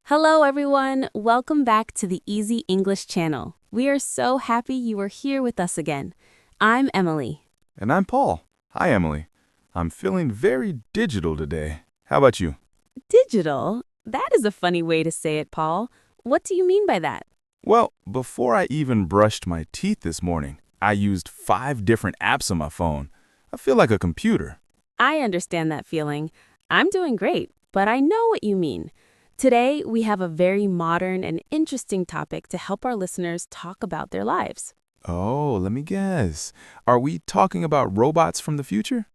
Hello, everyone. Welcome back to the Easy English channel. We are so happy you are here with us again. I'm Emily. And I'm Paul. Hi, Emily. I'm feeling very digital today. How about you? Digital? That is a funny way to say it, Paul. What do you mean by that? Well, before I even brushed my teeth this morning, I used 5 different apps on my phone. I feel like a computer. I understand that feeling. I'm doing great, but I know what you mean. Today, we have a very modern and interesting topic to help our listeners talk about their lives. Oh, let me guess. Are we talking about robots from the future?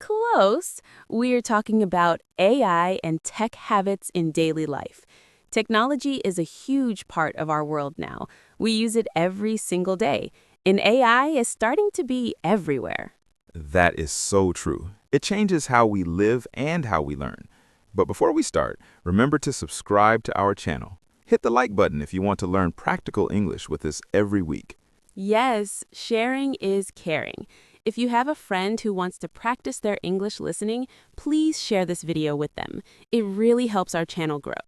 Close. We're talking about AI and tech habits in daily life. Technology is a huge part of our world now. We use it every single day, and AI is starting to be everywhere. That is so true. It changes how we live and how we learn. But before we start, remember to subscribe to our channel. Hit the like button if you want to learn practical English with us every week. Yes, sharing is caring. If you have a friend who wants to practice their English listening, please share this video with them. It really helps our channel grow.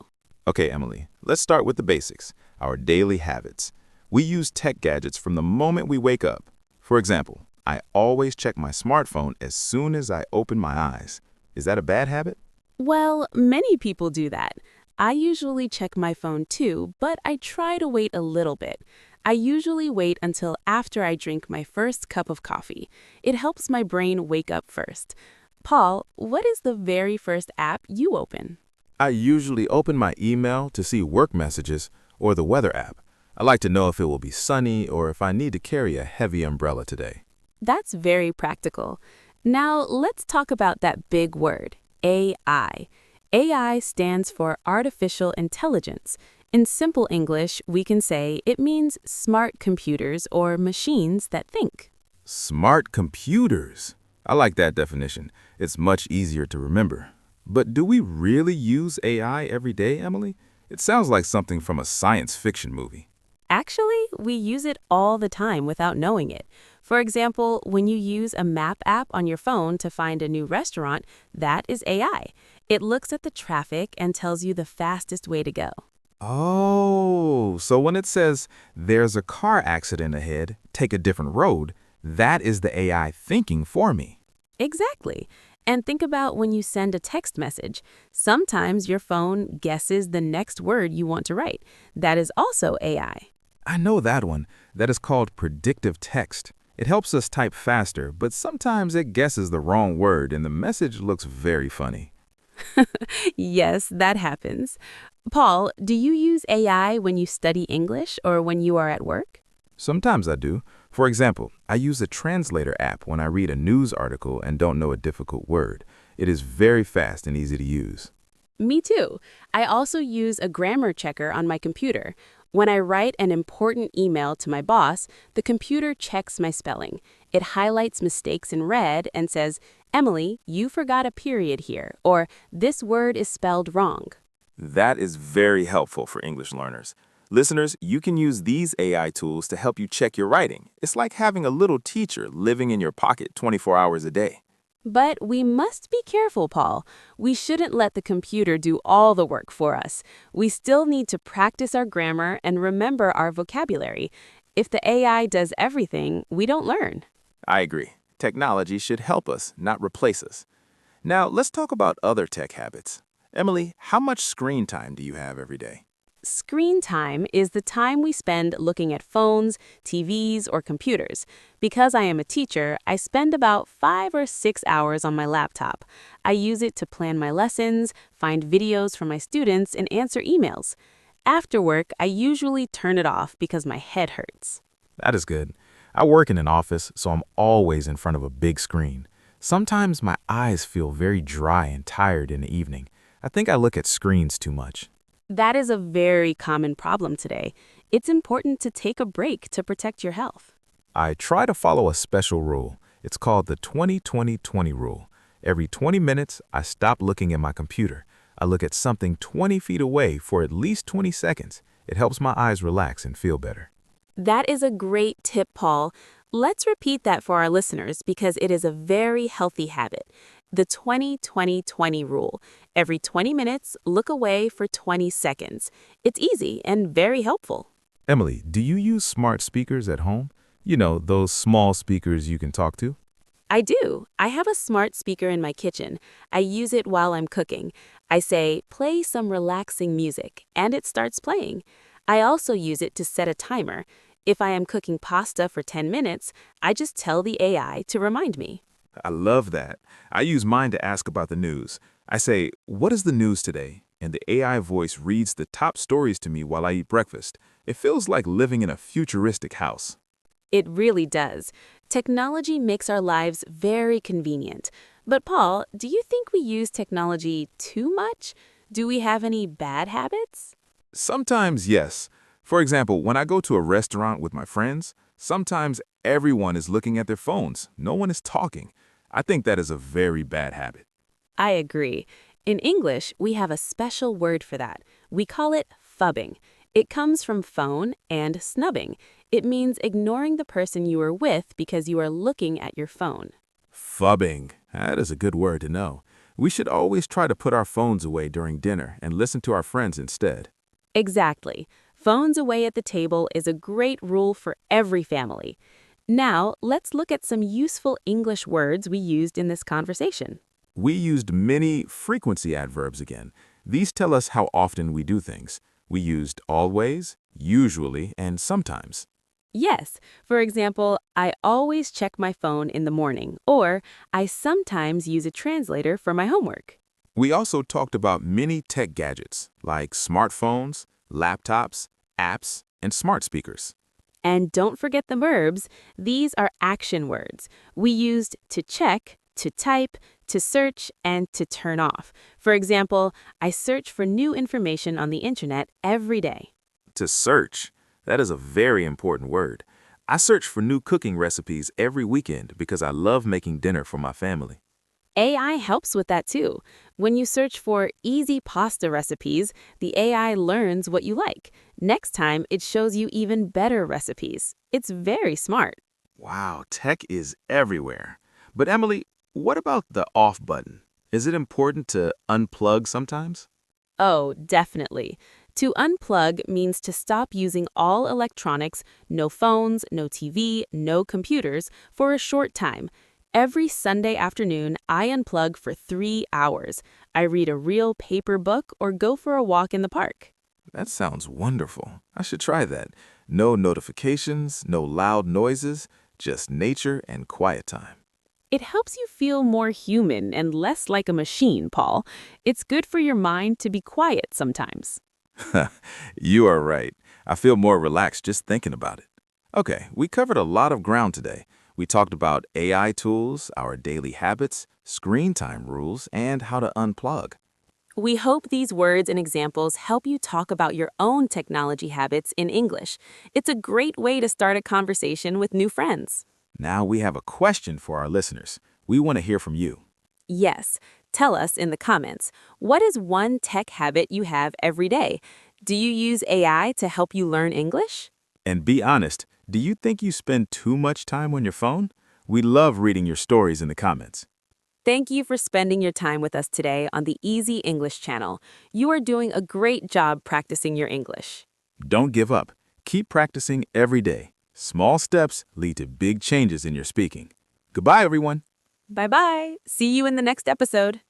Okay, Emily, let's start with the basics, our daily habits. We use tech gadgets from the moment we wake up. For example, I always check my smartphone as soon as I open my eyes. Is that a bad habit? Well, many people do that. I usually check my phone too, but I try to wait a little bit. I usually wait until after I drink my first cup of coffee. It helps my brain wake up first. Paul, what is the very first app you open? I usually open my email to see work messages or the weather app. I like to know if it will be sunny or if I need to carry a heavy umbrella today. That's very practical. Now, let's talk about that big word, AI. AI stands for artificial intelligence. In simple English, we can say it means smart computers or machines that think. Smart computers. I like that definition. It's much easier to remember. But do we really use AI every day, Emily? It sounds like something from a science fiction movie. Actually, we use it all the time without knowing it. For example, when you use a map app on your phone to find a new restaurant, that is AI. It looks at the traffic and tells you the fastest way to go. Oh, so when it says there's a car accident ahead, take a different road, that is the AI thinking for me. Exactly. And think about when you send a text message. Sometimes your phone guesses the next word you want to write. That is also AI. I know that one. That is called predictive text. It helps us type faster, but sometimes it guesses the wrong word and the message looks very funny. Yes, that happens. Paul, do you use AI when you study English or when you are at work? Sometimes I do. For example, I use a translator app when I read a news article and don't know a difficult word. It is very fast and easy to use. Me too. I also use a grammar checker on my computer. When I write an important email to my boss, the computer checks my spelling. It highlights mistakes in red and says, "Emily, you forgot a period here," or "This word is spelled wrong." That is very helpful for English learners. Listeners, you can use these AI tools to help you check your writing. It's like having a little teacher living in your pocket 24 hours a day. But we must be careful, Paul. We shouldn't let the computer do all the work for us. We still need to practice our grammar and remember our vocabulary. If the AI does everything, we don't learn. I agree. Technology should help us, not replace us. Now, let's talk about other tech habits. Emily, how much screen time do you have every day? Screen time is the time we spend looking at phones, TVs, or computers. Because I am a teacher, I spend about 5 or 6 hours on my laptop. I use it to plan my lessons, find videos from my students, and answer emails. After work, I usually turn it off because my head hurts. That is good. I work in an office, so I'm always in front of a big screen. Sometimes my eyes feel very dry and tired in the evening. I think I look at screens too much. That is a very common problem today. It's important to take a break to protect your health. I try to follow a special rule. It's called the 20-20-20 rule. Every 20 minutes, I stop looking at my computer. I look at something 20 feet away for at least 20 seconds. It helps my eyes relax and feel better. That is a great tip, Paul. Let's repeat that for our listeners because it is a very healthy habit. The 20-20-20 rule. Every 20 minutes, look away for 20 seconds. It's easy and very helpful. Emily, do you use smart speakers at home? You know, those small speakers you can talk to? I do. I have a smart speaker in my kitchen. I use it while I'm cooking. I say, play some relaxing music, and it starts playing. I also use it to set a timer. If I am cooking pasta for 10 minutes, I just tell the AI to remind me. I love that. I use mine to ask about the news. I say, what is the news today? And the AI voice reads the top stories to me while I eat breakfast. It feels like living in a futuristic house. It really does. Technology makes our lives very convenient. But Paul, do you think we use technology too much? Do we have any bad habits? Sometimes, yes. For example, when I go to a restaurant with my friends, sometimes everyone is looking at their phones. No one is talking. I think that is a very bad habit. I agree. In English, we have a special word for that. We call it phubbing. It comes from phone and snubbing. It means ignoring the person you are with because you are looking at your phone. Phubbing. That is a good word to know. We should always try to put our phones away during dinner and listen to our friends instead. Exactly. Phones away at the table is a great rule for every family. Now, let's look at some useful English words we used in this conversation. We used many frequency adverbs again. These tell us how often we do things. We used always, usually, and sometimes. Yes, for example, I always check my phone in the morning, or I sometimes use a translator for my homework. We also talked about many tech gadgets, like smartphones, laptops, apps, and smart speakers. And don't forget the verbs. These are action words. We used to check, to type, to search, and to turn off. For example, I search for new information on the internet every day. To search. That is a very important word. I search for new cooking recipes every weekend because I love making dinner for my family. AI helps with that too. When you search for easy pasta recipes, the AI learns what you like. Next time, it shows you even better recipes. It's very smart. Wow, tech is everywhere. But Emily, what about the off button? Is it important to unplug sometimes? Oh, definitely. To unplug means to stop using all electronics, no phones, no TV, no computers, for a short time. Every Sunday afternoon, I unplug for 3 hours. I read a real paper book or go for a walk in the park. That sounds wonderful. I should try that. No notifications, no loud noises, just nature and quiet time. It helps you feel more human and less like a machine, Paul. It's good for your mind to be quiet sometimes. You are right. I feel more relaxed just thinking about it. Okay, we covered a lot of ground today. We talked about AI tools, our daily habits, screen time rules, and how to unplug. We hope these words and examples help you talk about your own technology habits in English. It's a great way to start a conversation with new friends. Now we have a question for our listeners. We want to hear from you. Yes, tell us in the comments, what is one tech habit you have every day? Do you use AI to help you learn English? And be honest, do you think you spend too much time on your phone? We love reading your stories in the comments. Thank you for spending your time with us today on the Easy English channel. You are doing a great job practicing your English. Don't give up. Keep practicing every day. Small steps lead to big changes in your speaking. Goodbye, everyone. Bye-bye. See you in the next episode.